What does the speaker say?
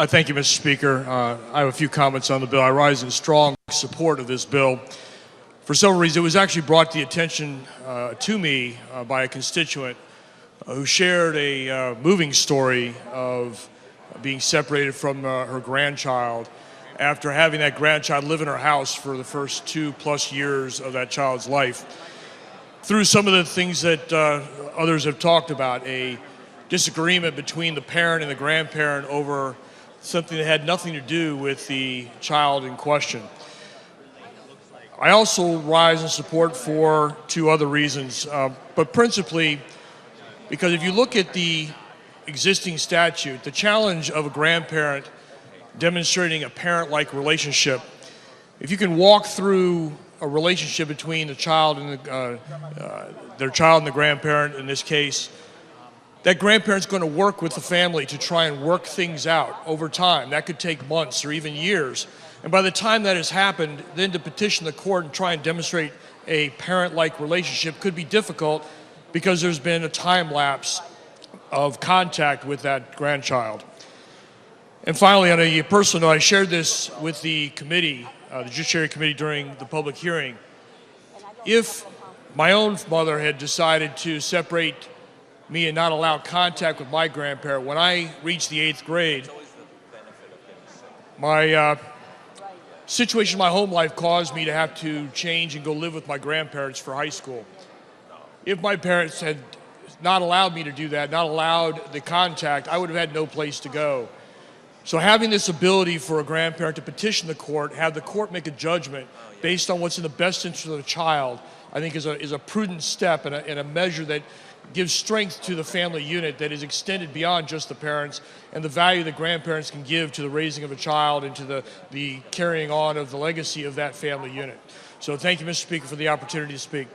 Thank you, Mr. Speaker. I have a few comments on the bill. I rise in strong support of this bill for several reasons. It was actually brought to the attention to me by a constituent who shared a moving story of being separated from her grandchild after having that grandchild live in her house for the first 2+ years of that child's life. Through some of the things that others have talked about, a disagreement between the parent and the grandparent over something that had nothing to do with the child in question. I also rise in support for two other reasons, but principally because if you look at the existing statute, the challenge of a grandparent demonstrating a parent-like relationship, if you can walk through a relationship between the child and their child and the grandparent in this case, that grandparent's going to work with the family to try and work things out over time. That could take months or even years. And by the time that has happened, then to petition the court and try and demonstrate a parent-like relationship could be difficult because there's been a time lapse of contact with that grandchild. And finally, on a personal note, I shared this with the committee, the Judiciary Committee, during the public hearing. If my own mother had decided to separate me and not allow contact with my grandparent, when I reached the 8th grade, my situation in my home life caused me to have to change and go live with my grandparents for high school. If my parents had not allowed me to do that, not allowed the contact, I would have had no place to go. So having this ability for a grandparent to petition the court, have the court make a judgment based on what's in the best interest of the child, I think is a prudent step and a measure that gives strength to the family unit that is extended beyond just the parents, and the value that grandparents can give to the raising of a child and to the carrying on of the legacy of that family unit. So thank you, Mr. Speaker, for the opportunity to speak.